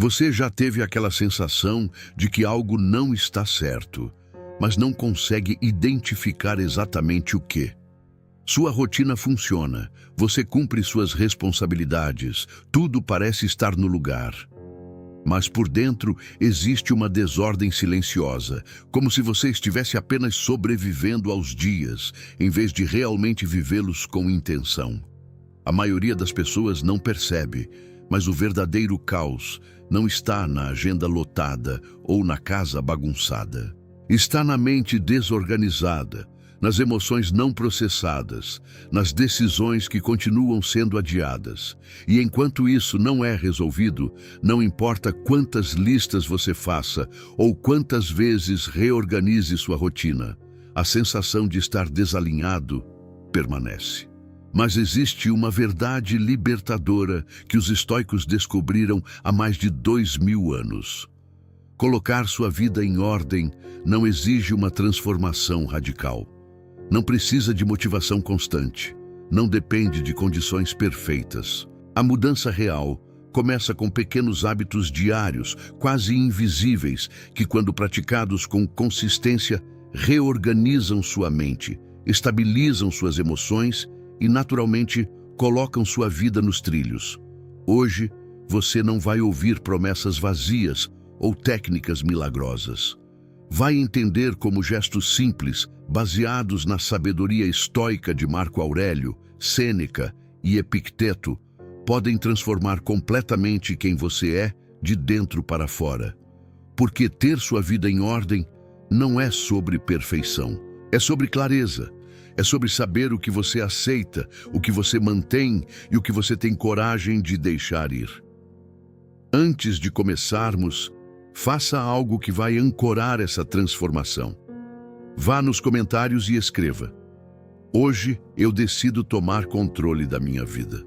Você já teve aquela sensação de que algo não está certo, mas não consegue identificar exatamente o quê? Sua rotina funciona, você cumpre suas responsabilidades, tudo parece estar no lugar. Mas por dentro existe uma desordem silenciosa, como se você estivesse apenas sobrevivendo aos dias, em vez de realmente vivê-los com intenção. A maioria das pessoas não percebe, mas o verdadeiro caos não está na agenda lotada ou na casa bagunçada. Está na mente desorganizada, nas emoções não processadas, nas decisões que continuam sendo adiadas. E enquanto isso não é resolvido, não importa quantas listas você faça ou quantas vezes reorganize sua rotina, a sensação de estar desalinhado permanece. Mas existe uma verdade libertadora que os estoicos descobriram há mais de 2000 anos. Colocar sua vida em ordem não exige uma transformação radical. Não precisa de motivação constante. Não depende de condições perfeitas. A mudança real começa com pequenos hábitos diários, quase invisíveis, que, quando praticados com consistência, reorganizam sua mente, estabilizam suas emoções e, naturalmente, colocam sua vida nos trilhos. Hoje, você não vai ouvir promessas vazias ou técnicas milagrosas. Vai entender como gestos simples, baseados na sabedoria estoica de Marco Aurélio, Sêneca e Epicteto, podem transformar completamente quem você é de dentro para fora. Porque ter sua vida em ordem não é sobre perfeição, é sobre clareza. É sobre saber o que você aceita, o que você mantém e o que você tem coragem de deixar ir. Antes de começarmos, faça algo que vai ancorar essa transformação. Vá nos comentários e escreva: hoje eu decido tomar controle da minha vida.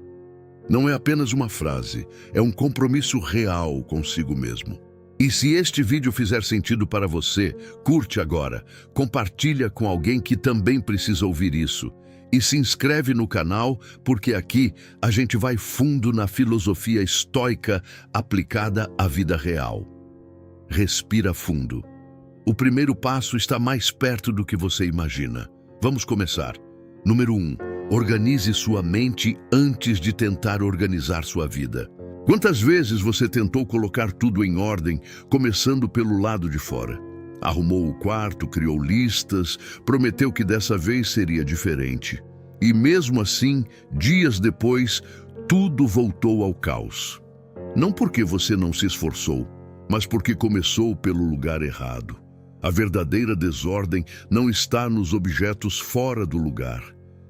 Não é apenas uma frase, é um compromisso real consigo mesmo. E se este vídeo fizer sentido para você, curte agora, compartilha com alguém que também precisa ouvir isso. E se inscreve no canal, porque aqui a gente vai fundo na filosofia estoica aplicada à vida real. Respira fundo. O primeiro passo está mais perto do que você imagina. Vamos começar. Número 1. Organize sua mente antes de tentar organizar sua vida. Quantas vezes você tentou colocar tudo em ordem, começando pelo lado de fora? Arrumou o quarto, criou listas, prometeu que dessa vez seria diferente. E mesmo assim, dias depois, tudo voltou ao caos. Não porque você não se esforçou, mas porque começou pelo lugar errado. A verdadeira desordem não está nos objetos fora do lugar.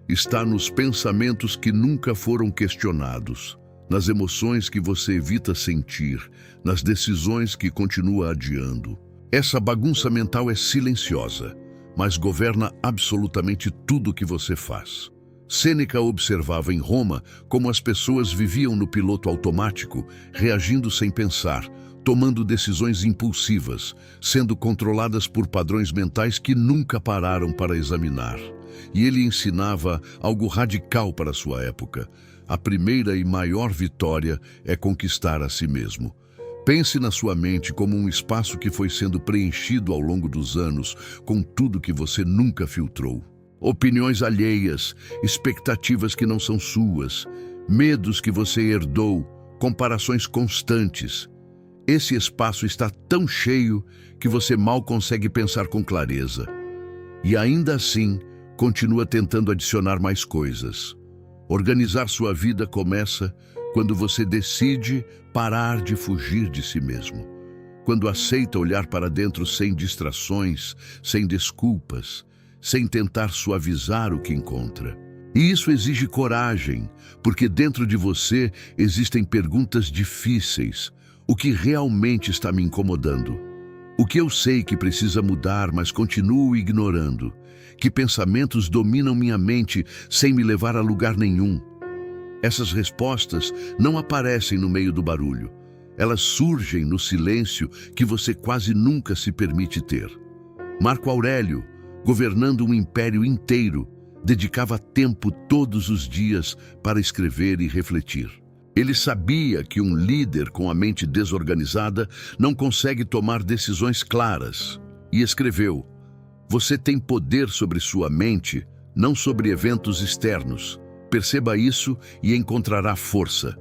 Está nos pensamentos que nunca foram questionados, nas emoções que você evita sentir, nas decisões que continua adiando. Essa bagunça mental é silenciosa, mas governa absolutamente tudo o que você faz. Sêneca observava em Roma como as pessoas viviam no piloto automático, reagindo sem pensar, tomando decisões impulsivas, sendo controladas por padrões mentais que nunca pararam para examinar. E ele ensinava algo radical para sua época. A primeira e maior vitória é conquistar a si mesmo. Pense na sua mente como um espaço que foi sendo preenchido ao longo dos anos com tudo que você nunca filtrou. Opiniões alheias, expectativas que não são suas, medos que você herdou, comparações constantes. Esse espaço está tão cheio que você mal consegue pensar com clareza. E ainda assim, continua tentando adicionar mais coisas. Organizar sua vida começa quando você decide parar de fugir de si mesmo. Quando aceita olhar para dentro sem distrações, sem desculpas, sem tentar suavizar o que encontra. E isso exige coragem, porque dentro de você existem perguntas difíceis. O que realmente está me incomodando? O que eu sei que precisa mudar, mas continuo ignorando? Que pensamentos dominam minha mente sem me levar a lugar nenhum? Essas respostas não aparecem no meio do barulho. Elas surgem no silêncio que você quase nunca se permite ter. Marco Aurélio, governando um império inteiro, dedicava tempo todos os dias para escrever e refletir. Ele sabia que um líder com a mente desorganizada não consegue tomar decisões claras e escreveu: "Você tem poder sobre sua mente, não sobre eventos externos. Perceba isso e encontrará força."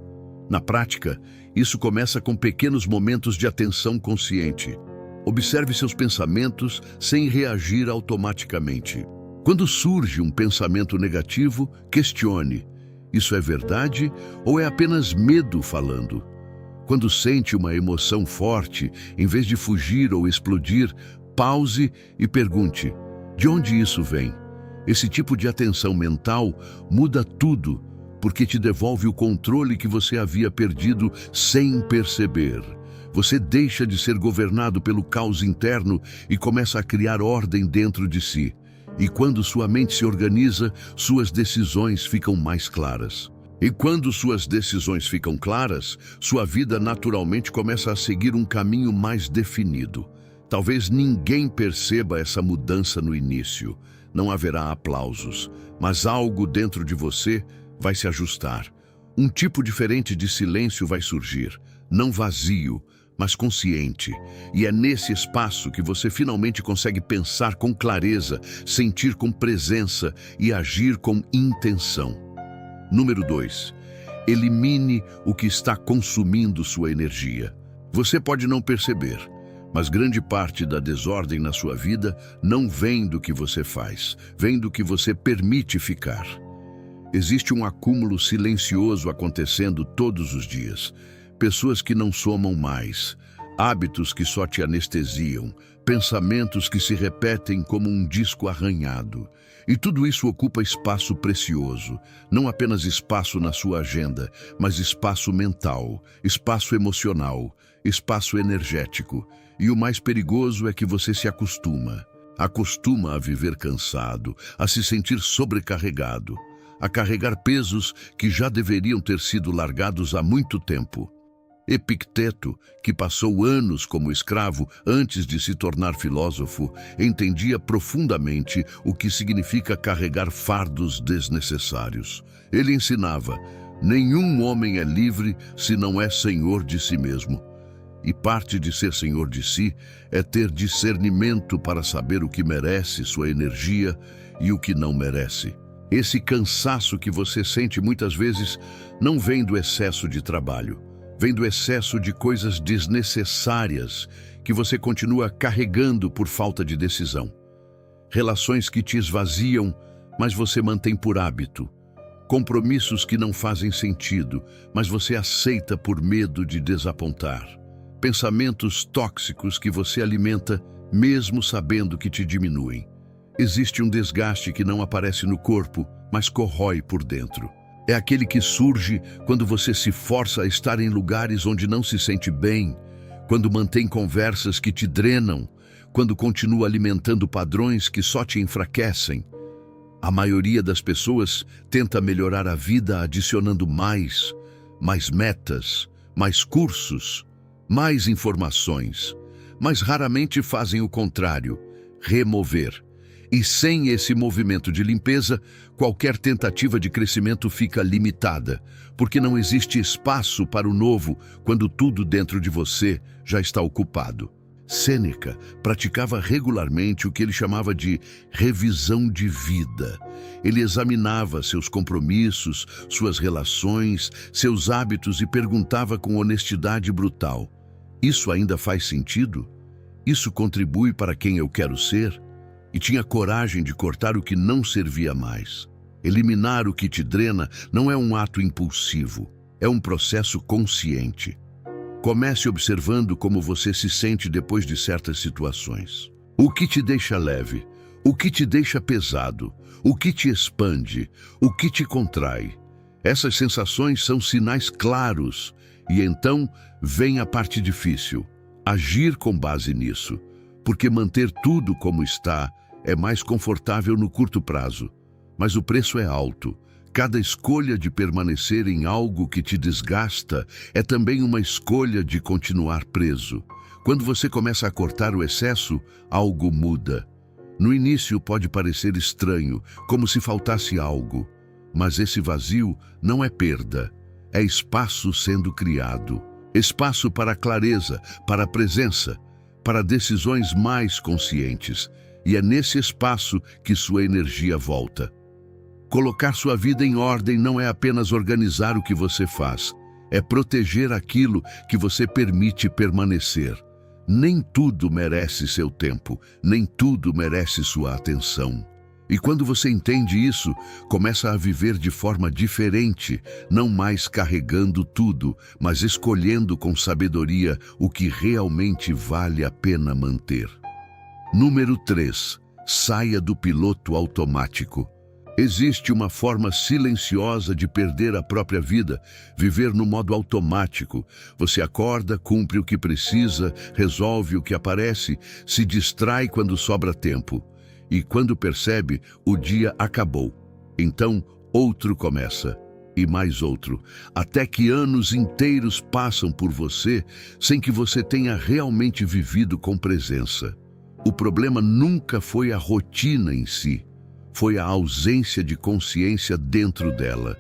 Na prática, isso começa com pequenos momentos de atenção consciente. Observe seus pensamentos sem reagir automaticamente. Quando surge um pensamento negativo, questione: isso é verdade ou é apenas medo falando? Quando sente uma emoção forte, em vez de fugir ou explodir, pause e pergunte: de onde isso vem? Esse tipo de atenção mental muda tudo, porque te devolve o controle que você havia perdido sem perceber. Você deixa de ser governado pelo caos interno e começa a criar ordem dentro de si. E quando sua mente se organiza, suas decisões ficam mais claras. E quando suas decisões ficam claras, sua vida naturalmente começa a seguir um caminho mais definido. Talvez ninguém perceba essa mudança no início. Não haverá aplausos, mas algo dentro de você vai se ajustar. Um tipo diferente de silêncio vai surgir, não vazio, mas consciente. E é nesse espaço que você finalmente consegue pensar com clareza, sentir com presença e agir com intenção. Número 2. Elimine o que está consumindo sua energia. Você pode não perceber, mas grande parte da desordem na sua vida não vem do que você faz, vem do que você permite ficar. Existe um acúmulo silencioso acontecendo todos os dias. Pessoas que não somam mais, hábitos que só te anestesiam, pensamentos que se repetem como um disco arranhado. E tudo isso ocupa espaço precioso, não apenas espaço na sua agenda, mas espaço mental, espaço emocional, espaço energético. E o mais perigoso é que você se acostuma a viver cansado, a se sentir sobrecarregado, a carregar pesos que já deveriam ter sido largados há muito tempo. Epicteto, que passou anos como escravo antes de se tornar filósofo, entendia profundamente o que significa carregar fardos desnecessários. Ele ensinava: nenhum homem é livre se não é senhor de si mesmo. E parte de ser senhor de si é ter discernimento para saber o que merece sua energia e o que não merece. Esse cansaço que você sente muitas vezes não vem do excesso de trabalho. Vem do excesso de coisas desnecessárias que você continua carregando por falta de decisão. Relações que te esvaziam, mas você mantém por hábito. Compromissos que não fazem sentido, mas você aceita por medo de desapontar. Pensamentos tóxicos que você alimenta, mesmo sabendo que te diminuem. Existe um desgaste que não aparece no corpo, mas corrói por dentro. É aquele que surge quando você se força a estar em lugares onde não se sente bem, quando mantém conversas que te drenam, quando continua alimentando padrões que só te enfraquecem. A maioria das pessoas tenta melhorar a vida adicionando mais metas, mais cursos, mais informações, mas raramente fazem o contrário, remover. E sem esse movimento de limpeza, qualquer tentativa de crescimento fica limitada, porque não existe espaço para o novo quando tudo dentro de você já está ocupado. Sêneca praticava regularmente o que ele chamava de revisão de vida. Ele examinava seus compromissos, suas relações, seus hábitos e perguntava com honestidade brutal: isso ainda faz sentido? Isso contribui para quem eu quero ser? E tinha coragem de cortar o que não servia mais. Eliminar o que te drena não é um ato impulsivo, é um processo consciente. Comece observando como você se sente depois de certas situações. O que te deixa leve? O que te deixa pesado? O que te expande? O que te contrai? Essas sensações são sinais claros. E então vem a parte difícil: agir com base nisso. Porque manter tudo como está é mais confortável no curto prazo, mas o preço é alto. Cada escolha de permanecer em algo que te desgasta é também uma escolha de continuar preso. Quando você começa a cortar o excesso, algo muda. No início pode parecer estranho, como se faltasse algo, mas esse vazio não é perda, é espaço sendo criado. Espaço para a clareza, para a presença, para decisões mais conscientes. E é nesse espaço que sua energia volta. Colocar sua vida em ordem não é apenas organizar o que você faz, é proteger aquilo que você permite permanecer. Nem tudo merece seu tempo, nem tudo merece sua atenção. E quando você entende isso, começa a viver de forma diferente, não mais carregando tudo, mas escolhendo com sabedoria o que realmente vale a pena manter. Número 3. Saia do piloto automático. Existe uma forma silenciosa de perder a própria vida, viver no modo automático. Você acorda, cumpre o que precisa, resolve o que aparece, se distrai quando sobra tempo. E quando percebe, o dia acabou. Então, outro começa, e mais outro, até que anos inteiros passam por você sem que você tenha realmente vivido com presença. O problema nunca foi a rotina em si, foi a ausência de consciência dentro dela.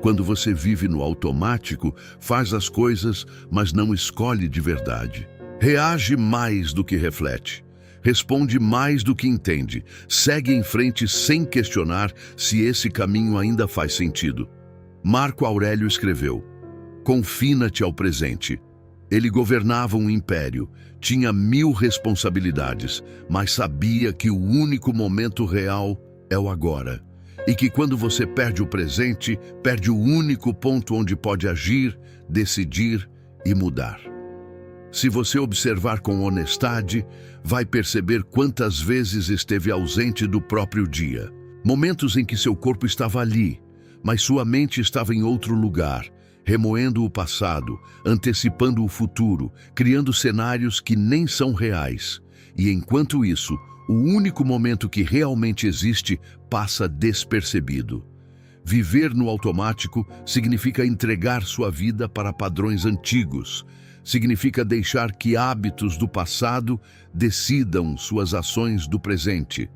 Quando você vive no automático, faz as coisas, mas não escolhe de verdade. Reage mais do que reflete. Responde mais do que entende. Segue em frente sem questionar se esse caminho ainda faz sentido. Marco Aurélio escreveu: confina-te ao presente. Ele governava um império, tinha 1000 responsabilidades, mas sabia que o único momento real é o agora. E que quando você perde o presente, perde o único ponto onde pode agir, decidir e mudar. Se você observar com honestidade, vai perceber quantas vezes esteve ausente do próprio dia. Momentos em que seu corpo estava ali, mas sua mente estava em outro lugar, remoendo o passado, antecipando o futuro, criando cenários que nem são reais. E enquanto isso, o único momento que realmente existe passa despercebido. Viver no automático significa entregar sua vida para padrões antigos. Significa deixar que hábitos do passado decidam suas ações do presente.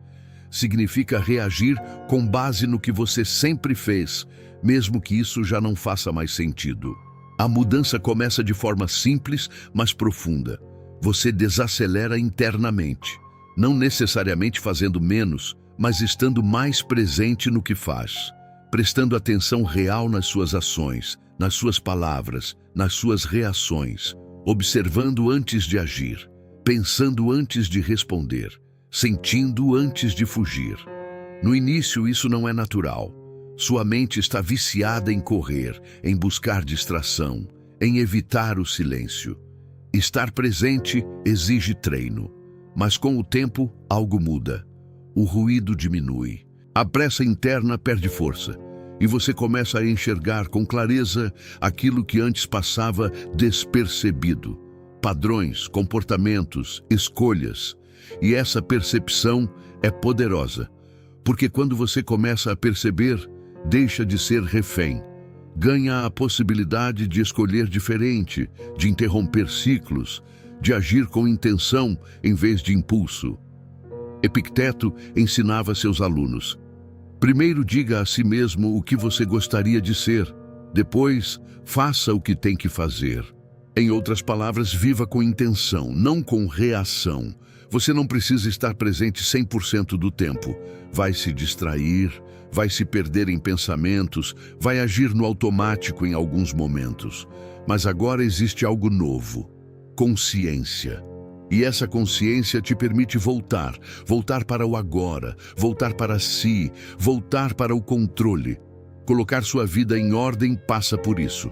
Significa reagir com base no que você sempre fez, mesmo que isso já não faça mais sentido. A mudança começa de forma simples, mas profunda. Você desacelera internamente, não necessariamente fazendo menos, mas estando mais presente no que faz, prestando atenção real nas suas ações, nas suas palavras, nas suas reações, observando antes de agir, pensando antes de responder, sentindo antes de fugir. No início, isso não é natural. Sua mente está viciada em correr, em buscar distração, em evitar o silêncio. Estar presente exige treino, mas com o tempo, algo muda. O ruído diminui, a pressa interna perde força, e você começa a enxergar com clareza aquilo que antes passava despercebido. Padrões, comportamentos, escolhas. E essa percepção é poderosa, porque quando você começa a perceber, deixa de ser refém. Ganha a possibilidade de escolher diferente, de interromper ciclos, de agir com intenção em vez de impulso. Epicteto ensinava seus alunos: primeiro diga a si mesmo o que você gostaria de ser, depois faça o que tem que fazer. Em outras palavras, viva com intenção, não com reação. Você não precisa estar presente 100% do tempo. Vai se distrair, vai se perder em pensamentos, vai agir no automático em alguns momentos. Mas agora existe algo novo: consciência. E essa consciência te permite voltar para o agora, voltar para si, voltar para o controle. Colocar sua vida em ordem passa por isso.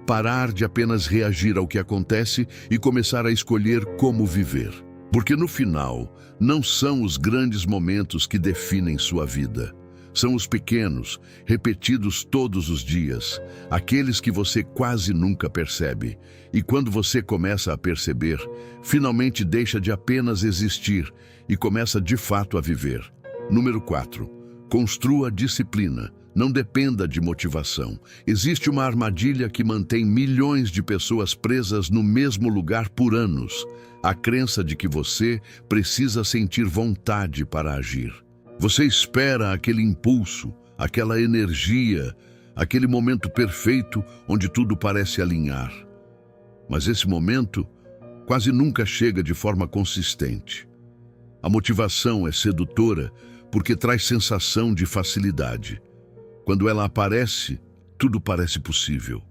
Parar de apenas reagir ao que acontece e começar a escolher como viver. Porque no final, não são os grandes momentos que definem sua vida. São os pequenos, repetidos todos os dias, aqueles que você quase nunca percebe. E quando você começa a perceber, finalmente deixa de apenas existir e começa de fato a viver. Número 4. Construa disciplina. Não dependa de motivação. Existe uma armadilha que mantém milhões de pessoas presas no mesmo lugar por anos. A crença de que você precisa sentir vontade para agir. Você espera aquele impulso, aquela energia, aquele momento perfeito onde tudo parece alinhar. Mas esse momento quase nunca chega de forma consistente. A motivação é sedutora porque traz sensação de facilidade. Quando ela aparece, tudo parece possível.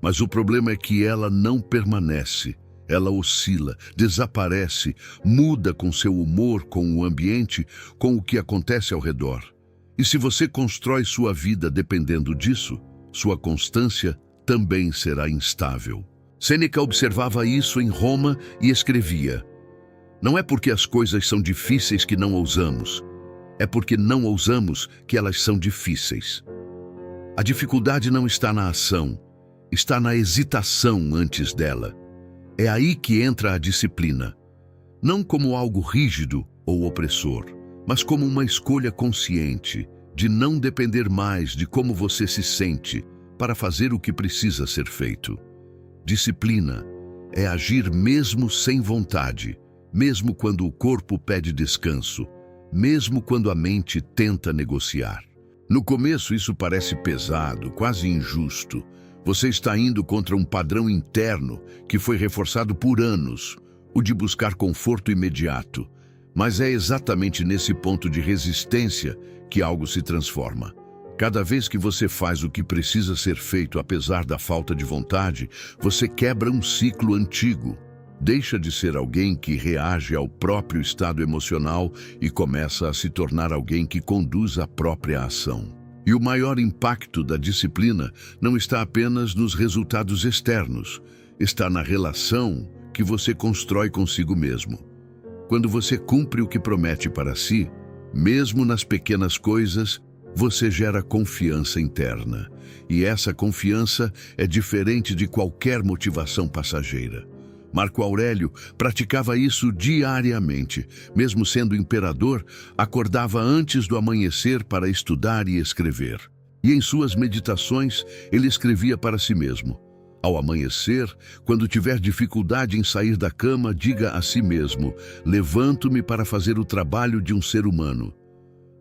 Mas o problema é que ela não permanece. Ela oscila, desaparece, muda com seu humor, com o ambiente, com o que acontece ao redor. E se você constrói sua vida dependendo disso, sua constância também será instável. Sêneca observava isso em Roma e escrevia: não é porque as coisas são difíceis que não ousamos, é porque não ousamos que elas são difíceis. A dificuldade não está na ação, está na hesitação antes dela. É aí que entra a disciplina, não como algo rígido ou opressor, mas como uma escolha consciente de não depender mais de como você se sente para fazer o que precisa ser feito. Disciplina é agir mesmo sem vontade, mesmo quando o corpo pede descanso, mesmo quando a mente tenta negociar. No começo isso parece pesado, quase injusto. Você está indo contra um padrão interno que foi reforçado por anos, o de buscar conforto imediato. Mas é exatamente nesse ponto de resistência que algo se transforma. Cada vez que você faz o que precisa ser feito apesar da falta de vontade, você quebra um ciclo antigo. Deixa de ser alguém que reage ao próprio estado emocional e começa a se tornar alguém que conduz a própria ação. E o maior impacto da disciplina não está apenas nos resultados externos, está na relação que você constrói consigo mesmo. Quando você cumpre o que promete para si, mesmo nas pequenas coisas, você gera confiança interna. E essa confiança é diferente de qualquer motivação passageira. Marco Aurélio praticava isso diariamente. Mesmo sendo imperador, acordava antes do amanhecer para estudar e escrever. E em suas meditações, ele escrevia para si mesmo: ao amanhecer, quando tiver dificuldade em sair da cama, diga a si mesmo: levanto-me para fazer o trabalho de um ser humano.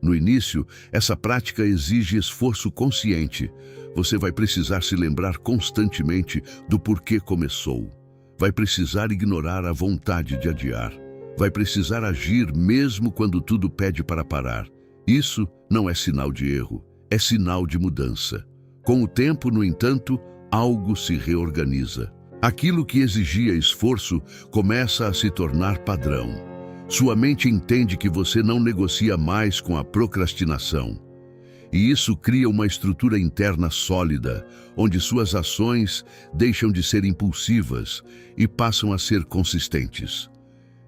No início, essa prática exige esforço consciente. Você vai precisar se lembrar constantemente do porquê começou. Vai precisar ignorar a vontade de adiar. Vai precisar agir mesmo quando tudo pede para parar. Isso não é sinal de erro, é sinal de mudança. Com o tempo, no entanto, algo se reorganiza. Aquilo que exigia esforço começa a se tornar padrão. Sua mente entende que você não negocia mais com a procrastinação. E isso cria uma estrutura interna sólida, onde suas ações deixam de ser impulsivas e passam a ser consistentes.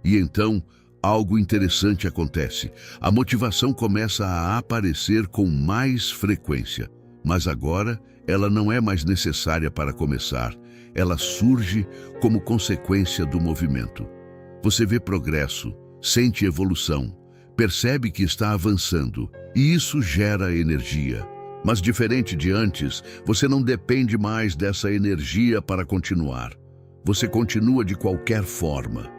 E então, algo interessante acontece. A motivação começa a aparecer com mais frequência. Mas agora, ela não é mais necessária para começar. Ela surge como consequência do movimento. Você vê progresso, sente evolução, percebe que está avançando, e isso gera energia. Mas diferente de antes, você não depende mais dessa energia para continuar. Você continua de qualquer forma.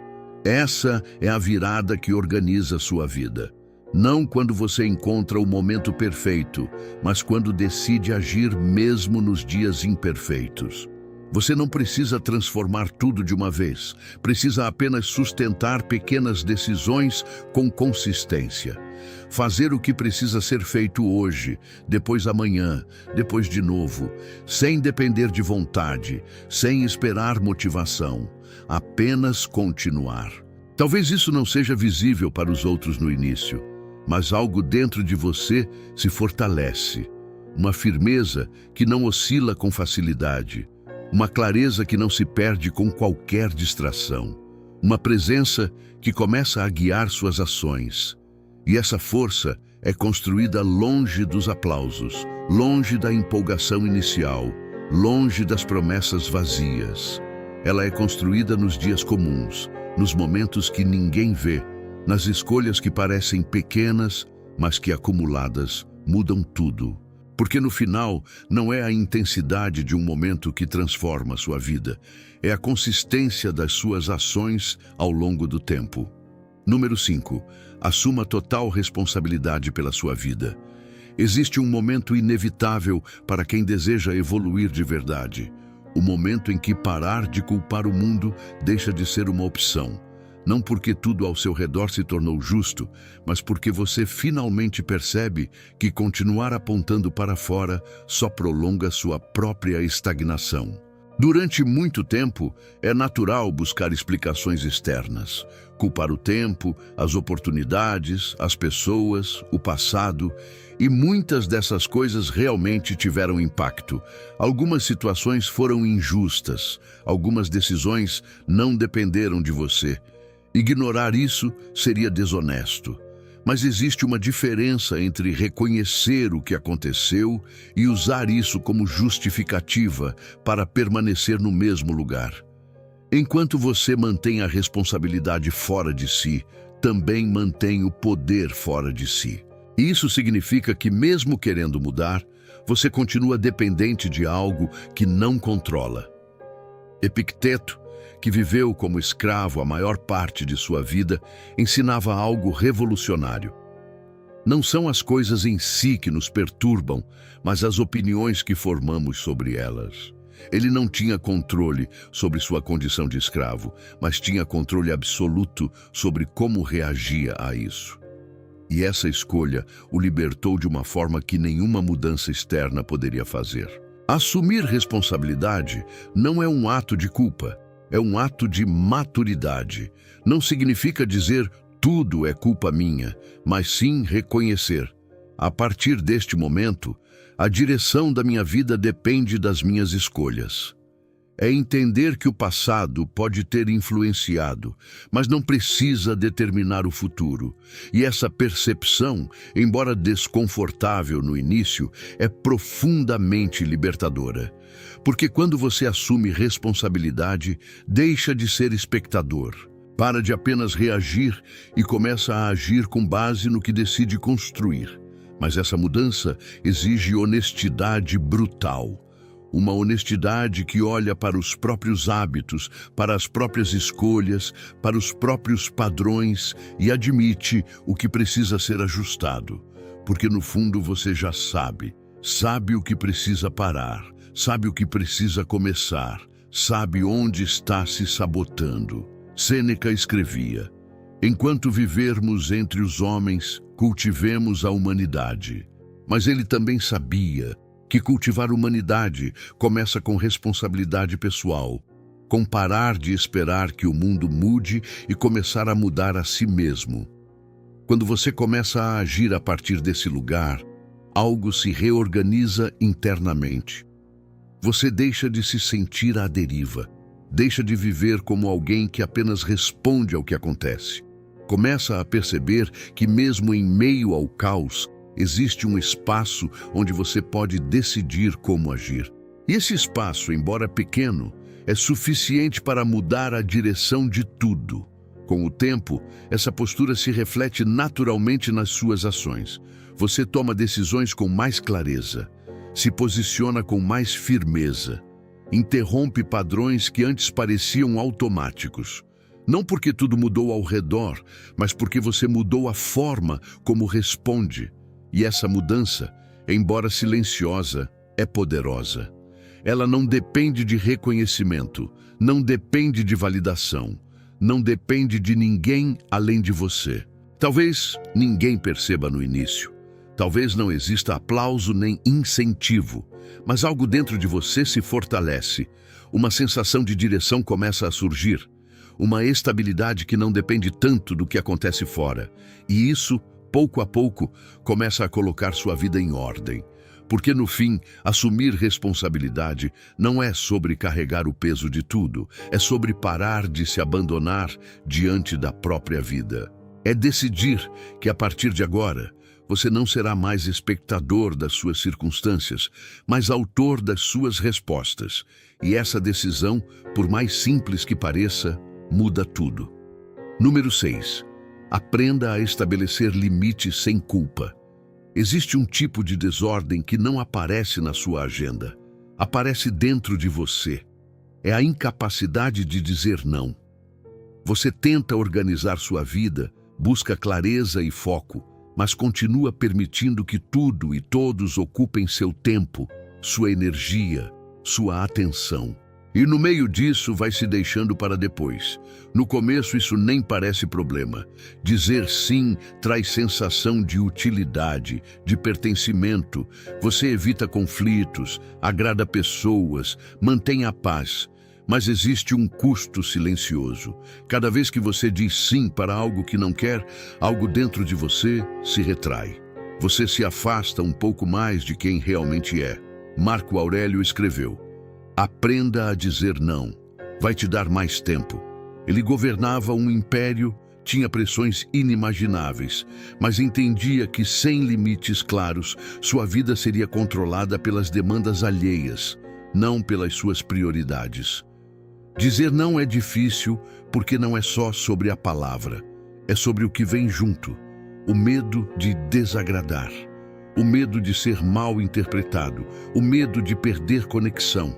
Essa é a virada que organiza sua vida. Não quando você encontra o momento perfeito, mas quando decide agir mesmo nos dias imperfeitos. Você não precisa transformar tudo de uma vez, precisa apenas sustentar pequenas decisões com consistência. Fazer o que precisa ser feito hoje, depois amanhã, depois de novo, sem depender de vontade, sem esperar motivação, apenas continuar. Talvez isso não seja visível para os outros no início, mas algo dentro de você se fortalece. Uma firmeza que não oscila com facilidade. Uma clareza que não se perde com qualquer distração. Uma presença que começa a guiar suas ações. E essa força é construída longe dos aplausos, longe da empolgação inicial, longe das promessas vazias. Ela é construída nos dias comuns, nos momentos que ninguém vê, nas escolhas que parecem pequenas, mas que acumuladas mudam tudo. Porque no final, não é a intensidade de um momento que transforma sua vida, é a consistência das suas ações ao longo do tempo. Número 5. Assuma total responsabilidade pela sua vida. Existe um momento inevitável para quem deseja evoluir de verdade. O momento em que parar de culpar o mundo deixa de ser uma opção. Não porque tudo ao seu redor se tornou justo, mas porque você finalmente percebe que continuar apontando para fora só prolonga sua própria estagnação. Durante muito tempo, é natural buscar explicações externas. Culpar o tempo, as oportunidades, as pessoas, o passado. E muitas dessas coisas realmente tiveram impacto. Algumas situações foram injustas. Algumas decisões não dependeram de você. Ignorar isso seria desonesto. Mas existe uma diferença entre reconhecer o que aconteceu e usar isso como justificativa para permanecer no mesmo lugar. Enquanto você mantém a responsabilidade fora de si, também mantém o poder fora de si. Isso significa que, mesmo querendo mudar, você continua dependente de algo que não controla. Epicteto, que viveu como escravo a maior parte de sua vida, ensinava algo revolucionário. Não são as coisas em si que nos perturbam, mas as opiniões que formamos sobre elas. Ele não tinha controle sobre sua condição de escravo, mas tinha controle absoluto sobre como reagia a isso. E essa escolha o libertou de uma forma que nenhuma mudança externa poderia fazer. Assumir responsabilidade não é um ato de culpa. É um ato de maturidade. Não significa dizer tudo é culpa minha, mas sim reconhecer. A partir deste momento, a direção da minha vida depende das minhas escolhas. É entender que o passado pode ter influenciado, mas não precisa determinar o futuro. E essa percepção, embora desconfortável no início, é profundamente libertadora. Porque quando você assume responsabilidade, deixa de ser espectador. Para de apenas reagir e começa a agir com base no que decide construir. Mas essa mudança exige honestidade brutal. Uma honestidade que olha para os próprios hábitos, para as próprias escolhas, para os próprios padrões e admite o que precisa ser ajustado. Porque no fundo você já sabe o que precisa parar, sabe o que precisa começar, sabe onde está se sabotando. Sêneca escrevia: enquanto vivermos entre os homens, cultivemos a humanidade. Mas ele também sabia que cultivar humanidade começa com responsabilidade pessoal, com parar de esperar que o mundo mude e começar a mudar a si mesmo. Quando você começa a agir a partir desse lugar, algo se reorganiza internamente. Você deixa de se sentir à deriva, deixa de viver como alguém que apenas responde ao que acontece. Começa a perceber que mesmo em meio ao caos, existe um espaço onde você pode decidir como agir. E esse espaço, embora pequeno, é suficiente para mudar a direção de tudo. Com o tempo, essa postura se reflete naturalmente nas suas ações. Você toma decisões com mais clareza, se posiciona com mais firmeza, interrompe padrões que antes pareciam automáticos. Não porque tudo mudou ao redor, mas porque você mudou a forma como responde. E essa mudança, embora silenciosa, é poderosa. Ela não depende de reconhecimento, não depende de validação, não depende de ninguém além de você. Talvez ninguém perceba no início. Talvez não exista aplauso nem incentivo, mas algo dentro de você se fortalece. Uma sensação de direção começa a surgir. Uma estabilidade que não depende tanto do que acontece fora. E isso, pouco a pouco, começa a colocar sua vida em ordem. Porque no fim, assumir responsabilidade não é sobre carregar o peso de tudo, é sobre parar de se abandonar diante da própria vida. É decidir que a partir de agora, você não será mais espectador das suas circunstâncias, mas autor das suas respostas. E essa decisão, por mais simples que pareça, muda tudo. Número 6. Aprenda a estabelecer limites sem culpa. Existe um tipo de desordem que não aparece na sua agenda. Aparece dentro de você. É a incapacidade de dizer não. Você tenta organizar sua vida, busca clareza e foco, mas continua permitindo que tudo e todos ocupem seu tempo, sua energia, sua atenção. E no meio disso vai se deixando para depois. No começo isso nem parece problema. Dizer sim traz sensação de utilidade, de pertencimento. Você evita conflitos, agrada pessoas, mantém a paz. Mas existe um custo silencioso. Cada vez que você diz sim para algo que não quer, algo dentro de você se retrai. Você se afasta um pouco mais de quem realmente é. Marco Aurélio escreveu: aprenda a dizer não. Vai te dar mais tempo. Ele governava um império, tinha pressões inimagináveis, mas entendia que sem limites claros, sua vida seria controlada pelas demandas alheias, não pelas suas prioridades. Dizer não é difícil porque não é só sobre a palavra, é sobre o que vem junto. O medo de desagradar, o medo de ser mal interpretado, o medo de perder conexão.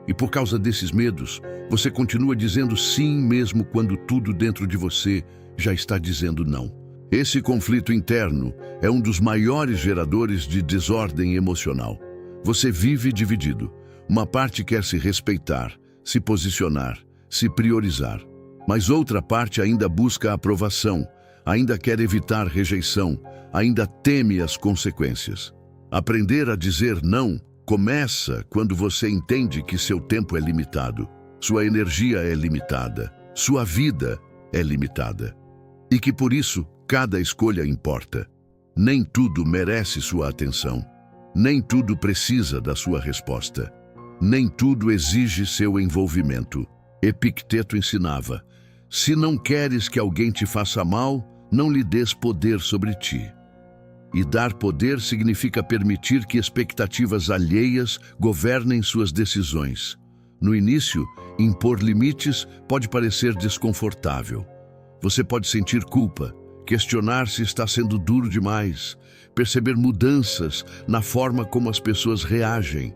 E por causa desses medos, você continua dizendo sim mesmo quando tudo dentro de você já está dizendo não. Esse conflito interno é um dos maiores geradores de desordem emocional. Você vive dividido. Uma parte quer se respeitar, se posicionar, se priorizar. Mas outra parte ainda busca aprovação, ainda quer evitar rejeição, ainda teme as consequências. Aprender a dizer não começa quando você entende que seu tempo é limitado, sua energia é limitada, sua vida é limitada. E que por isso cada escolha importa. Nem tudo merece sua atenção. Nem tudo precisa da sua resposta. Nem tudo exige seu envolvimento. Epicteto ensinava: se não queres que alguém te faça mal, não lhe des poder sobre ti. E dar poder significa permitir que expectativas alheias governem suas decisões. No início, impor limites pode parecer desconfortável. Você pode sentir culpa, questionar se está sendo duro demais, perceber mudanças na forma como as pessoas reagem.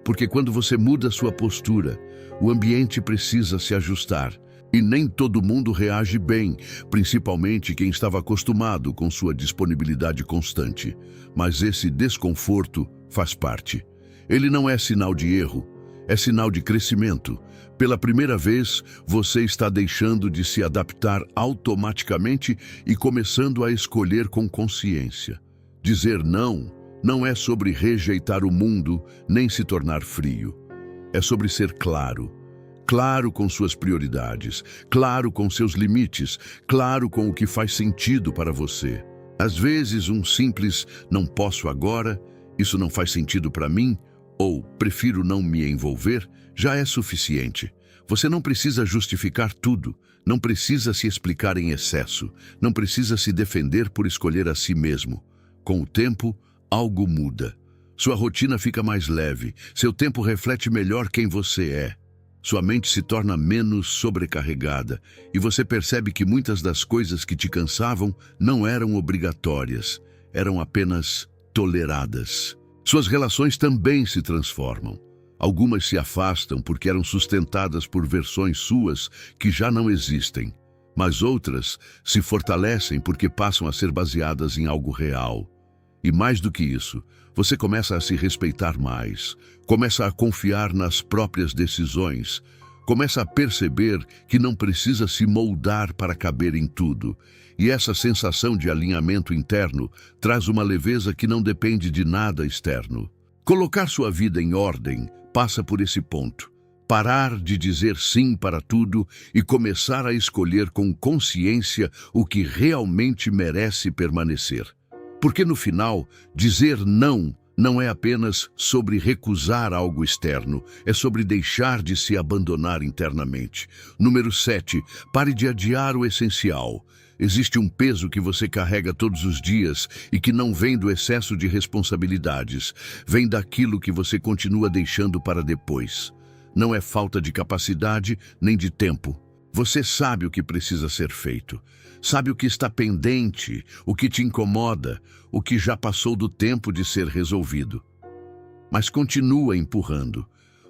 Porque quando você muda sua postura, o ambiente precisa se ajustar. E nem todo mundo reage bem, principalmente quem estava acostumado com sua disponibilidade constante. Mas esse desconforto faz parte. Ele não é sinal de erro, é sinal de crescimento. Pela primeira vez, você está deixando de se adaptar automaticamente e começando a escolher com consciência. Dizer não é sobre rejeitar o mundo, nem se tornar frio. É sobre ser claro. Claro com suas prioridades, claro com seus limites, claro com o que faz sentido para você. Às vezes, um simples "não posso agora", "isso não faz sentido para mim", ou "prefiro não me envolver", já é suficiente. Você não precisa justificar tudo, não precisa se explicar em excesso, não precisa se defender por escolher a si mesmo. Com o tempo, algo muda. Sua rotina fica mais leve, seu tempo reflete melhor quem você é. Sua mente se torna menos sobrecarregada e você percebe que muitas das coisas que te cansavam não eram obrigatórias, eram apenas toleradas. Suas relações também se transformam. Algumas se afastam porque eram sustentadas por versões suas que já não existem, mas outras se fortalecem porque passam a ser baseadas em algo real. E mais do que isso, você começa a se respeitar mais, começa a confiar nas próprias decisões, começa a perceber que não precisa se moldar para caber em tudo. E essa sensação de alinhamento interno traz uma leveza que não depende de nada externo. Colocar sua vida em ordem passa por esse ponto. Parar de dizer sim para tudo e começar a escolher com consciência o que realmente merece permanecer. Porque no final, dizer não é apenas sobre recusar algo externo, é sobre deixar de se abandonar internamente. Número 7. Pare de adiar o essencial. Existe um peso que você carrega todos os dias e que não vem do excesso de responsabilidades, vem daquilo que você continua deixando para depois. Não é falta de capacidade nem de tempo. Você sabe o que precisa ser feito. Sabe o que está pendente, o que te incomoda, o que já passou do tempo de ser resolvido. Mas continua empurrando.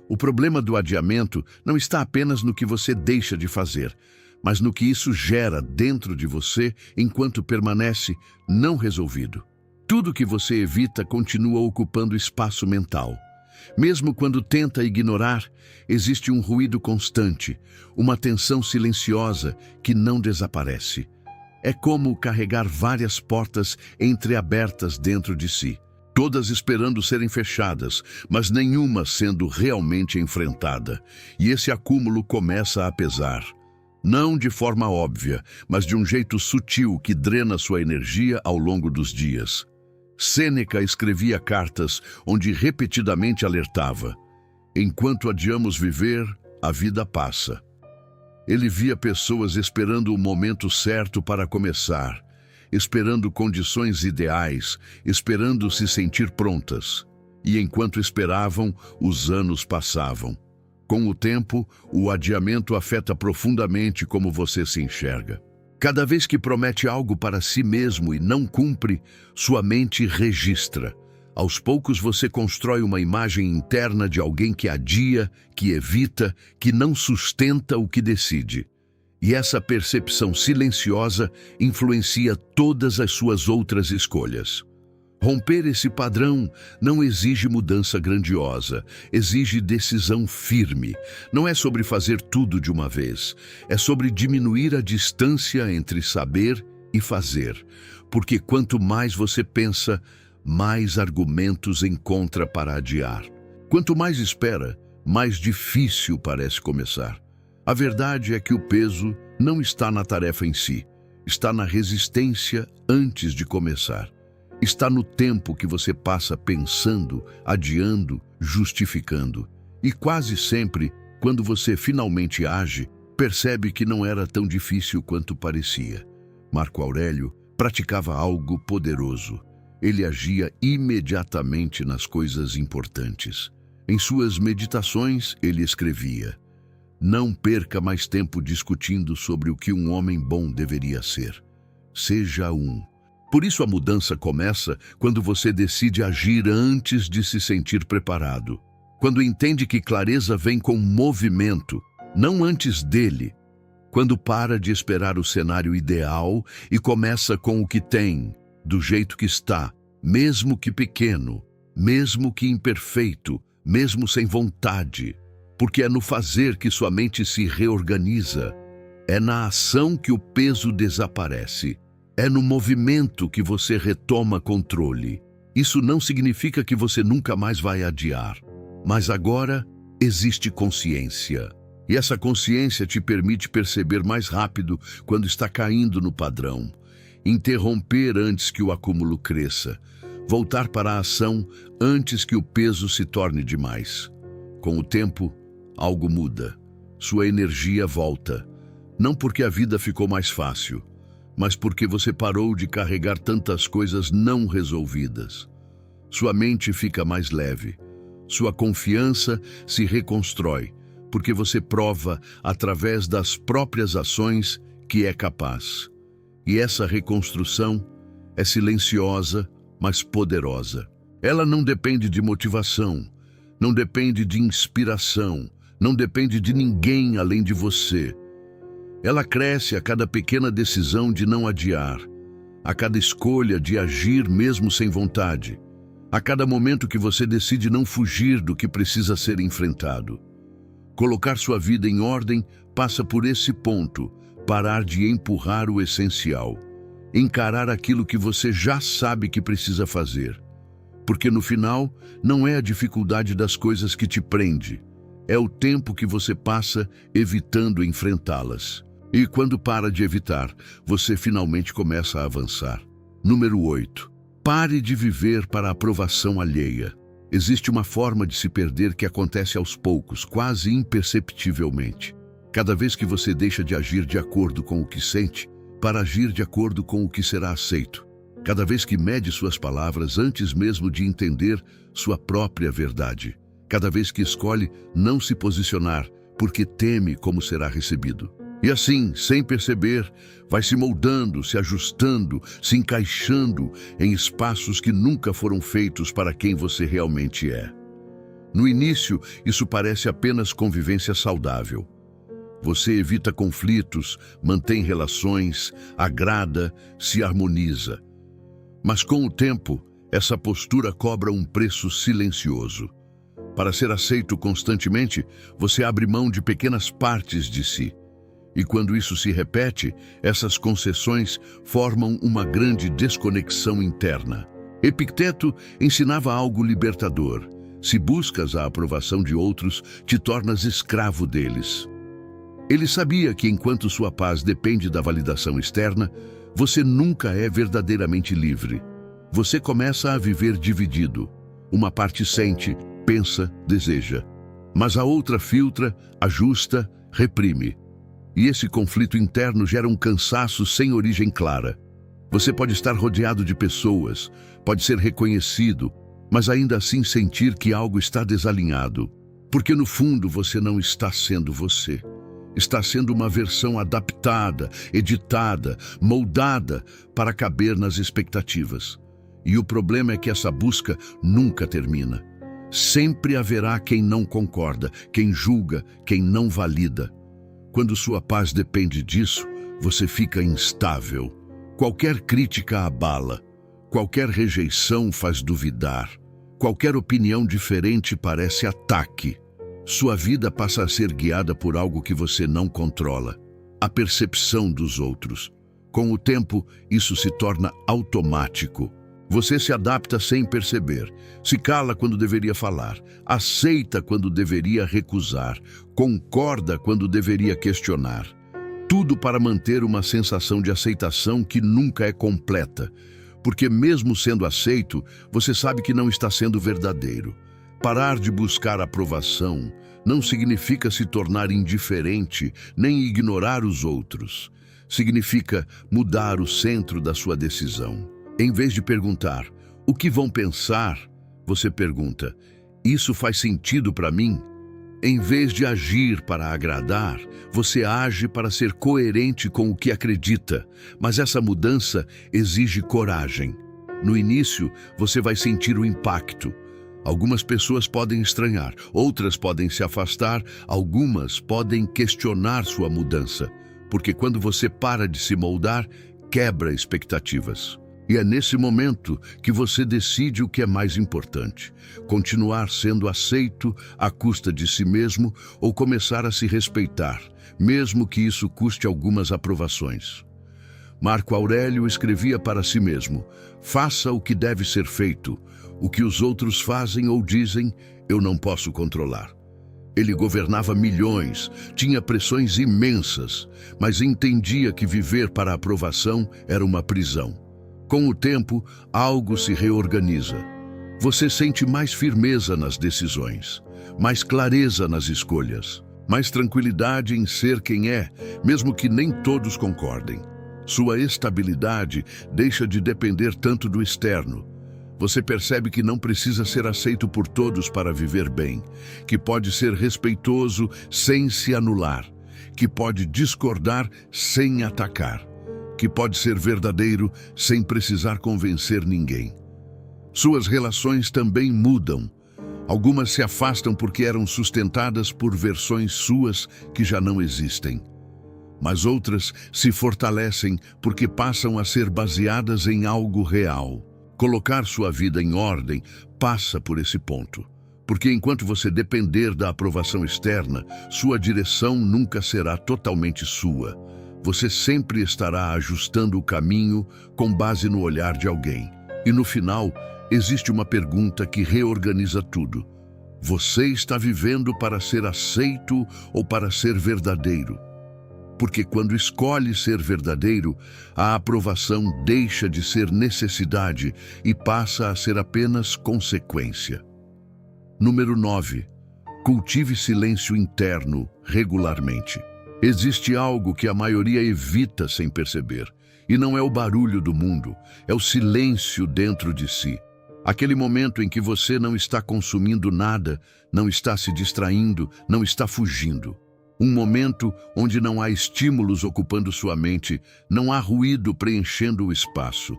O problema do adiamento não está apenas no que você deixa de fazer, mas no que isso gera dentro de você enquanto permanece não resolvido. Tudo que você evita continua ocupando espaço mental. Mesmo quando tenta ignorar, existe um ruído constante, uma tensão silenciosa que não desaparece. É como carregar várias portas entreabertas dentro de si, todas esperando serem fechadas, mas nenhuma sendo realmente enfrentada. E esse acúmulo começa a pesar. Não de forma óbvia, mas de um jeito sutil que drena sua energia ao longo dos dias. Sêneca escrevia cartas onde repetidamente alertava: enquanto adiamos viver, a vida passa. Ele via pessoas esperando o momento certo para começar, esperando condições ideais, esperando se sentir prontas. E enquanto esperavam, os anos passavam. Com o tempo, o adiamento afeta profundamente como você se enxerga. Cada vez que promete algo para si mesmo e não cumpre, sua mente registra. Aos poucos você constrói uma imagem interna de alguém que adia, que evita, que não sustenta o que decide. E essa percepção silenciosa influencia todas as suas outras escolhas. Romper esse padrão não exige mudança grandiosa, exige decisão firme. Não é sobre fazer tudo de uma vez, é sobre diminuir a distância entre saber e fazer. Porque quanto mais você pensa, mais argumentos encontra para adiar. Quanto mais espera, mais difícil parece começar. A verdade é que o peso não está na tarefa em si, está na resistência antes de começar. Está no tempo que você passa pensando, adiando, justificando. E quase sempre, quando você finalmente age, percebe que não era tão difícil quanto parecia. Marco Aurélio praticava algo poderoso. Ele agia imediatamente nas coisas importantes. Em suas meditações, ele escrevia: não perca mais tempo discutindo sobre o que um homem bom deveria ser. Seja um. Por isso a mudança começa quando você decide agir antes de se sentir preparado. Quando entende que clareza vem com movimento, não antes dele. Quando para de esperar o cenário ideal e começa com o que tem, do jeito que está, mesmo que pequeno, mesmo que imperfeito, mesmo sem vontade. Porque é no fazer que sua mente se reorganiza. É na ação que o peso desaparece. É no movimento que você retoma controle. Isso não significa que você nunca mais vai adiar. Mas agora existe consciência. E essa consciência te permite perceber mais rápido quando está caindo no padrão. Interromper antes que o acúmulo cresça. Voltar para a ação antes que o peso se torne demais. Com o tempo, algo muda. Sua energia volta. Não porque a vida ficou mais fácil, mas porque você parou de carregar tantas coisas não resolvidas. Sua mente fica mais leve. Sua confiança se reconstrói, porque você prova, através das próprias ações, que é capaz. E essa reconstrução é silenciosa, mas poderosa. Ela não depende de motivação, não depende de inspiração, não depende de ninguém além de você. Ela cresce a cada pequena decisão de não adiar, a cada escolha de agir mesmo sem vontade, a cada momento que você decide não fugir do que precisa ser enfrentado. Colocar sua vida em ordem passa por esse ponto, parar de empurrar o essencial, encarar aquilo que você já sabe que precisa fazer. Porque no final, não é a dificuldade das coisas que te prende, é o tempo que você passa evitando enfrentá-las. E quando para de evitar, você finalmente começa a avançar. Número 8. Pare de viver para a aprovação alheia. Existe uma forma de se perder que acontece aos poucos, quase imperceptivelmente. Cada vez que você deixa de agir de acordo com o que sente, para agir de acordo com o que será aceito. Cada vez que mede suas palavras antes mesmo de entender sua própria verdade. Cada vez que escolhe não se posicionar, porque teme como será recebido. E assim, sem perceber, vai se moldando, se ajustando, se encaixando em espaços que nunca foram feitos para quem você realmente é. No início, isso parece apenas convivência saudável. Você evita conflitos, mantém relações, agrada, se harmoniza. Mas com o tempo, essa postura cobra um preço silencioso. Para ser aceito constantemente, você abre mão de pequenas partes de si. E quando isso se repete, essas concessões formam uma grande desconexão interna. Epicteto ensinava algo libertador. Se buscas a aprovação de outros, te tornas escravo deles. Ele sabia que enquanto sua paz depende da validação externa, você nunca é verdadeiramente livre. Você começa a viver dividido. Uma parte sente, pensa, deseja. Mas a outra filtra, ajusta, reprime. E esse conflito interno gera um cansaço sem origem clara. Você pode estar rodeado de pessoas, pode ser reconhecido, mas ainda assim sentir que algo está desalinhado. Porque no fundo você não está sendo você. Está sendo uma versão adaptada, editada, moldada para caber nas expectativas. E o problema é que essa busca nunca termina. Sempre haverá quem não concorda, quem julga, quem não valida. Quando sua paz depende disso, você fica instável. Qualquer crítica abala, qualquer rejeição faz duvidar, qualquer opinião diferente parece ataque. Sua vida passa a ser guiada por algo que você não controla, a percepção dos outros. Com o tempo, isso se torna automático. Você se adapta sem perceber, se cala quando deveria falar, aceita quando deveria recusar, concorda quando deveria questionar. Tudo para manter uma sensação de aceitação que nunca é completa, porque mesmo sendo aceito, você sabe que não está sendo verdadeiro. Parar de buscar aprovação não significa se tornar indiferente, nem ignorar os outros. Significa mudar o centro da sua decisão. Em vez de perguntar, o que vão pensar? Você pergunta, isso faz sentido para mim? Em vez de agir para agradar, você age para ser coerente com o que acredita. Mas essa mudança exige coragem. No início, você vai sentir o impacto. Algumas pessoas podem estranhar, outras podem se afastar, algumas podem questionar sua mudança. Porque quando você para de se moldar, quebra expectativas. E é nesse momento que você decide o que é mais importante: continuar sendo aceito à custa de si mesmo ou começar a se respeitar, mesmo que isso custe algumas aprovações. Marco Aurélio escrevia para si mesmo: faça o que deve ser feito, o que os outros fazem ou dizem, eu não posso controlar. Ele governava milhões, tinha pressões imensas, mas entendia que viver para a aprovação era uma prisão. Com o tempo, algo se reorganiza. Você sente mais firmeza nas decisões, mais clareza nas escolhas, mais tranquilidade em ser quem é, mesmo que nem todos concordem. Sua estabilidade deixa de depender tanto do externo. Você percebe que não precisa ser aceito por todos para viver bem, que pode ser respeitoso sem se anular, que pode discordar sem atacar, que pode ser verdadeiro sem precisar convencer ninguém. Suas relações também mudam. Algumas se afastam porque eram sustentadas por versões suas que já não existem. Mas outras se fortalecem porque passam a ser baseadas em algo real. Colocar sua vida em ordem passa por esse ponto. Porque enquanto você depender da aprovação externa, sua direção nunca será totalmente sua. Você sempre estará ajustando o caminho com base no olhar de alguém. E no final, existe uma pergunta que reorganiza tudo. Você está vivendo para ser aceito ou para ser verdadeiro? Porque quando escolhe ser verdadeiro, a aprovação deixa de ser necessidade e passa a ser apenas consequência. Número 9. Cultive silêncio interno regularmente. Existe algo que a maioria evita sem perceber, e não é o barulho do mundo, é o silêncio dentro de si. Aquele momento em que você não está consumindo nada, não está se distraindo, não está fugindo. Um momento onde não há estímulos ocupando sua mente, não há ruído preenchendo o espaço.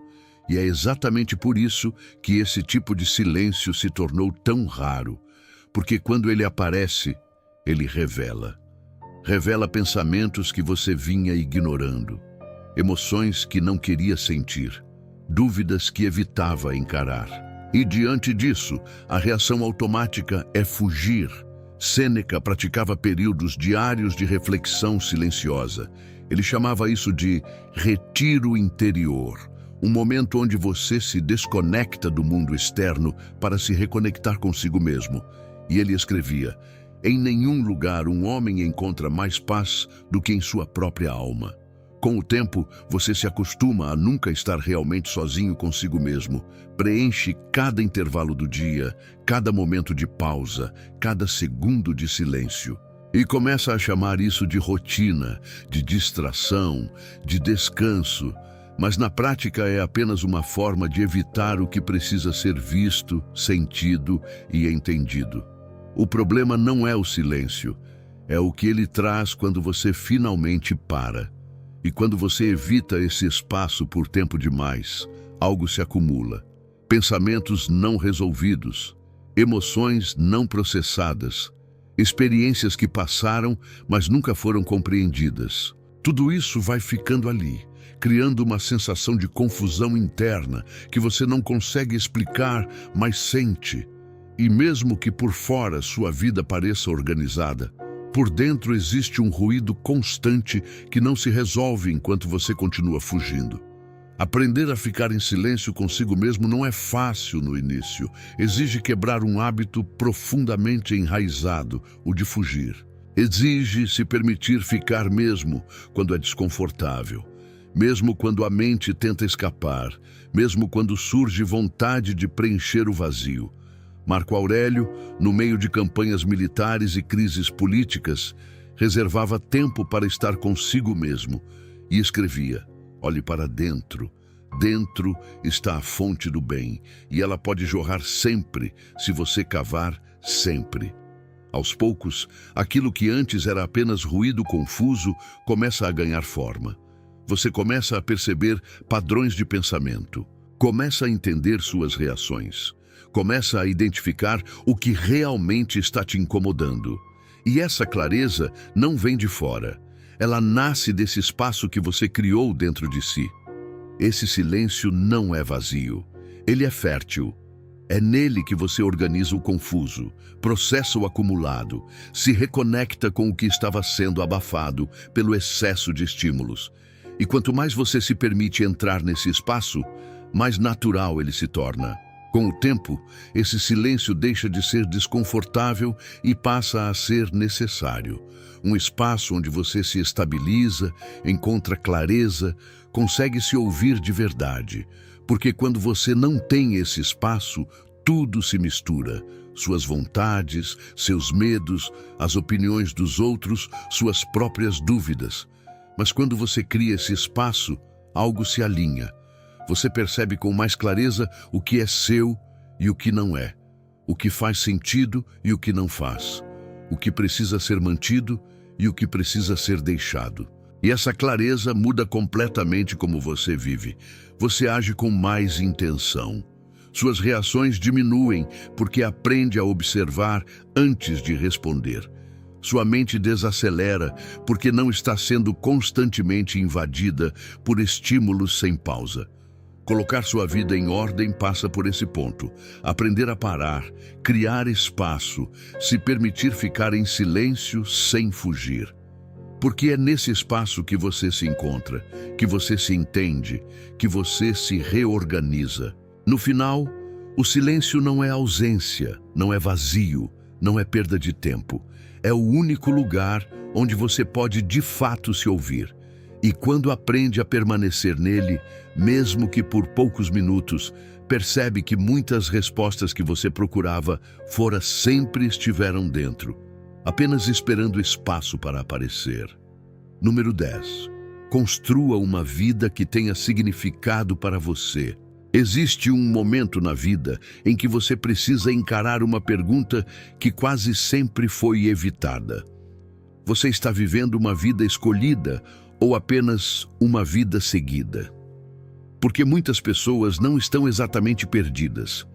E é exatamente por isso que esse tipo de silêncio se tornou tão raro. Porque quando ele aparece, ele revela. Revela pensamentos que você vinha ignorando, emoções que não queria sentir, dúvidas que evitava encarar. E diante disso, a reação automática é fugir. Sêneca praticava períodos diários de reflexão silenciosa. Ele chamava isso de retiro interior, um momento onde você se desconecta do mundo externo para se reconectar consigo mesmo. E ele escrevia: em nenhum lugar um homem encontra mais paz do que em sua própria alma. Com o tempo, você se acostuma a nunca estar realmente sozinho consigo mesmo. Preenche cada intervalo do dia, cada momento de pausa, cada segundo de silêncio. E começa a chamar isso de rotina, de distração, de descanso. Mas na prática é apenas uma forma de evitar o que precisa ser visto, sentido e entendido. O problema não é o silêncio, é o que ele traz quando você finalmente para. E quando você evita esse espaço por tempo demais, algo se acumula. Pensamentos não resolvidos, emoções não processadas, experiências que passaram, mas nunca foram compreendidas. Tudo isso vai ficando ali, criando uma sensação de confusão interna que você não consegue explicar, mas sente. E mesmo que por fora sua vida pareça organizada, por dentro existe um ruído constante que não se resolve enquanto você continua fugindo. Aprender a ficar em silêncio consigo mesmo não é fácil no início. Exige quebrar um hábito profundamente enraizado, o de fugir. Exige se permitir ficar mesmo quando é desconfortável, mesmo quando a mente tenta escapar, mesmo quando surge vontade de preencher o vazio. Marco Aurélio, no meio de campanhas militares e crises políticas, reservava tempo para estar consigo mesmo e escrevia: olhe para dentro. Dentro está a fonte do bem e ela pode jorrar sempre se você cavar sempre. Aos poucos, aquilo que antes era apenas ruído confuso começa a ganhar forma. Você começa a perceber padrões de pensamento, começa a entender suas reações. Começa a identificar o que realmente está te incomodando. E essa clareza não vem de fora. Ela nasce desse espaço que você criou dentro de si. Esse silêncio não é vazio. Ele é fértil. É nele que você organiza o confuso, processa o acumulado, se reconecta com o que estava sendo abafado pelo excesso de estímulos. E quanto mais você se permite entrar nesse espaço, mais natural ele se torna. Com o tempo, esse silêncio deixa de ser desconfortável e passa a ser necessário. Um espaço onde você se estabiliza, encontra clareza, consegue se ouvir de verdade. Porque quando você não tem esse espaço, tudo se mistura. Suas vontades, seus medos, as opiniões dos outros, suas próprias dúvidas. Mas quando você cria esse espaço, algo se alinha. Você percebe com mais clareza o que é seu e o que não é, o que faz sentido e o que não faz, o que precisa ser mantido e o que precisa ser deixado. E essa clareza muda completamente como você vive. Você age com mais intenção. Suas reações diminuem porque aprende a observar antes de responder. Sua mente desacelera porque não está sendo constantemente invadida por estímulos sem pausa. Colocar sua vida em ordem passa por esse ponto. Aprender a parar, criar espaço, se permitir ficar em silêncio sem fugir. Porque é nesse espaço que você se encontra, que você se entende, que você se reorganiza. No final, o silêncio não é ausência, não é vazio, não é perda de tempo. É o único lugar onde você pode de fato se ouvir. E quando aprende a permanecer nele, mesmo que por poucos minutos, percebe que muitas respostas que você procurava fora sempre estiveram dentro, apenas esperando espaço para aparecer. Número 10. Construa uma vida que tenha significado para você. Existe um momento na vida em que você precisa encarar uma pergunta que quase sempre foi evitada. Você está vivendo uma vida escolhida ou apenas uma vida seguida? Porque muitas pessoas não estão exatamente perdidas.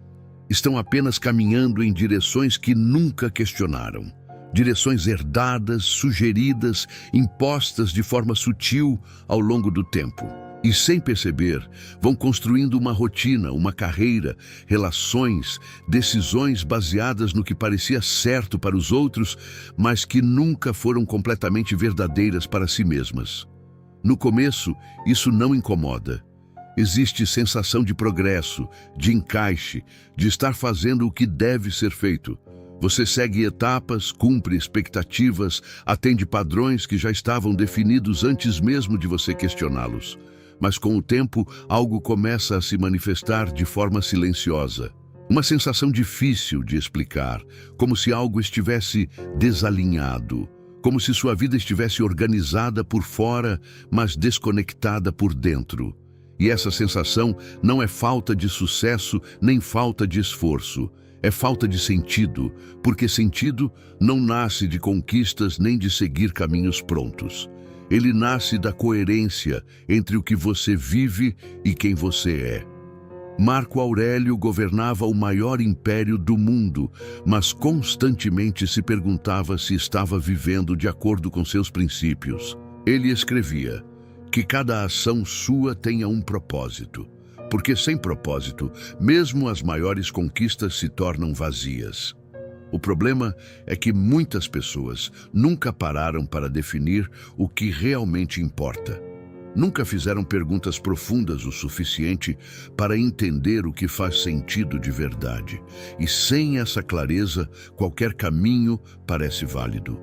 Estão apenas caminhando em direções que nunca questionaram. Direções herdadas, sugeridas, impostas de forma sutil ao longo do tempo. E sem perceber, vão construindo uma rotina, uma carreira, relações, decisões baseadas no que parecia certo para os outros, mas que nunca foram completamente verdadeiras para si mesmas. No começo, isso não incomoda. Existe sensação de progresso, de encaixe, de estar fazendo o que deve ser feito. Você segue etapas, cumpre expectativas, atende padrões que já estavam definidos antes mesmo de você questioná-los. Mas com o tempo, algo começa a se manifestar de forma silenciosa. Uma sensação difícil de explicar, como se algo estivesse desalinhado, como se sua vida estivesse organizada por fora, mas desconectada por dentro. E essa sensação não é falta de sucesso nem falta de esforço. É falta de sentido, porque sentido não nasce de conquistas nem de seguir caminhos prontos. Ele nasce da coerência entre o que você vive e quem você é. Marco Aurélio governava o maior império do mundo, mas constantemente se perguntava se estava vivendo de acordo com seus princípios. Ele escrevia que cada ação sua tenha um propósito. Porque sem propósito, mesmo as maiores conquistas se tornam vazias. O problema é que muitas pessoas nunca pararam para definir o que realmente importa. Nunca fizeram perguntas profundas o suficiente para entender o que faz sentido de verdade. E sem essa clareza, qualquer caminho parece válido.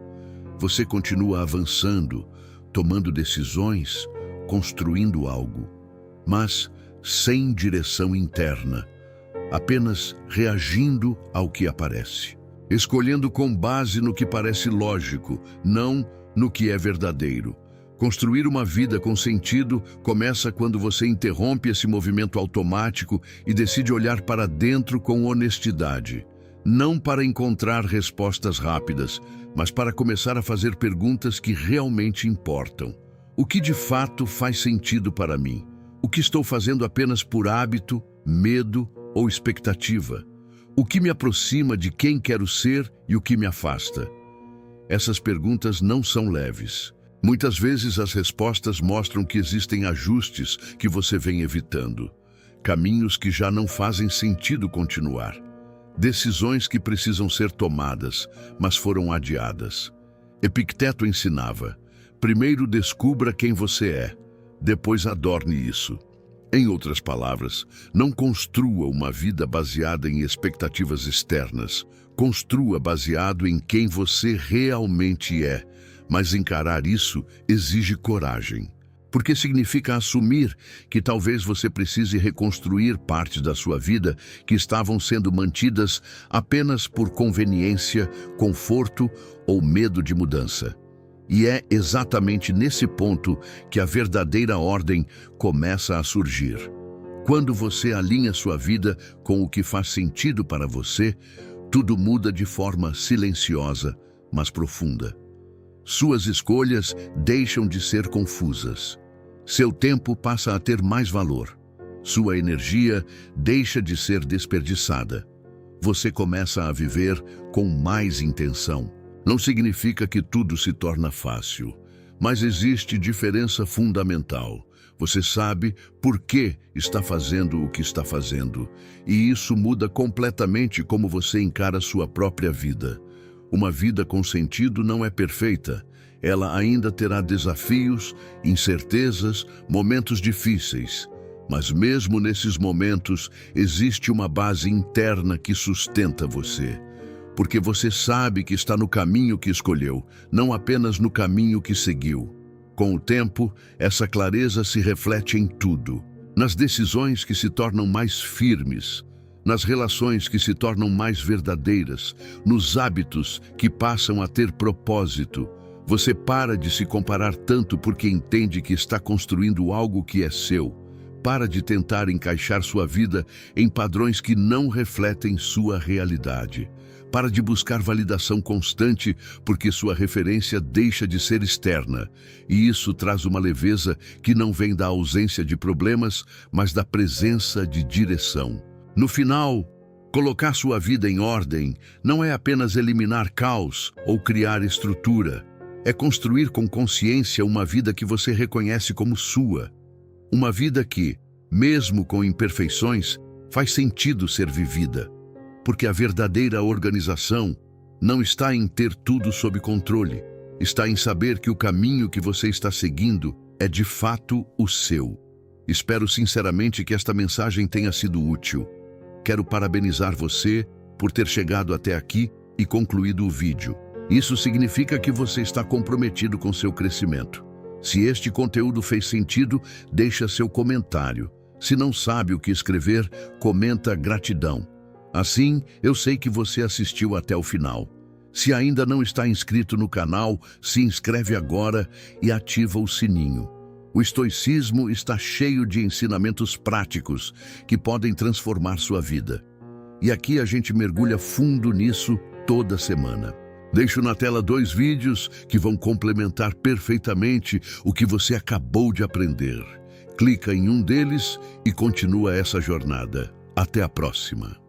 Você continua avançando, tomando decisões, construindo algo, mas sem direção interna, apenas reagindo ao que aparece, escolhendo com base no que parece lógico, não no que é verdadeiro. Construir uma vida com sentido começa quando você interrompe esse movimento automático e decide olhar para dentro com honestidade, não para encontrar respostas rápidas, mas para começar a fazer perguntas que realmente importam. O que de fato faz sentido para mim? O que estou fazendo apenas por hábito, medo ou expectativa? O que me aproxima de quem quero ser e o que me afasta? Essas perguntas não são leves. Muitas vezes as respostas mostram que existem ajustes que você vem evitando, caminhos que já não fazem sentido continuar, decisões que precisam ser tomadas, mas foram adiadas. Epicteto ensinava: primeiro descubra quem você é, depois adorne isso. Em outras palavras, não construa uma vida baseada em expectativas externas. Construa baseado em quem você realmente é. Mas encarar isso exige coragem. Porque significa assumir que talvez você precise reconstruir partes da sua vida que estavam sendo mantidas apenas por conveniência, conforto ou medo de mudança. E é exatamente nesse ponto que a verdadeira ordem começa a surgir. Quando você alinha sua vida com o que faz sentido para você, tudo muda de forma silenciosa, mas profunda. Suas escolhas deixam de ser confusas. Seu tempo passa a ter mais valor. Sua energia deixa de ser desperdiçada. Você começa a viver com mais intenção. Não significa que tudo se torna fácil, mas existe diferença fundamental. Você sabe por que está fazendo o que está fazendo, e isso muda completamente como você encara sua própria vida. Uma vida com sentido não é perfeita. Ela ainda terá desafios, incertezas, momentos difíceis. Mas mesmo nesses momentos, existe uma base interna que sustenta você. Porque você sabe que está no caminho que escolheu, não apenas no caminho que seguiu. Com o tempo, essa clareza se reflete em tudo. Nas decisões que se tornam mais firmes, nas relações que se tornam mais verdadeiras, nos hábitos que passam a ter propósito. Você para de se comparar tanto porque entende que está construindo algo que é seu. Para de tentar encaixar sua vida em padrões que não refletem sua realidade. Para de buscar validação constante porque sua referência deixa de ser externa. E isso traz uma leveza que não vem da ausência de problemas, mas da presença de direção. No final, Colocar sua vida em ordem não é apenas eliminar caos ou criar estrutura. É construir com consciência uma vida que você reconhece como sua. Uma vida que, mesmo com imperfeições, faz sentido ser vivida. Porque a verdadeira organização não está em ter tudo sob controle. Está em saber que o caminho que você está seguindo é de fato o seu. Espero sinceramente que esta mensagem tenha sido útil. Quero parabenizar você por ter chegado até aqui e concluído o vídeo. Isso significa que você está comprometido com seu crescimento. Se este conteúdo fez sentido, deixa seu comentário. Se não sabe o que escrever, comenta gratidão. Assim, eu sei que você assistiu até o final. Se ainda não está inscrito no canal, se inscreve agora e ativa o sininho. O estoicismo está cheio de ensinamentos práticos que podem transformar sua vida. E aqui a gente mergulha fundo nisso toda semana. Deixo na tela 2 vídeos que vão complementar perfeitamente o que você acabou de aprender. Clica em um deles e continua essa jornada. Até a próxima!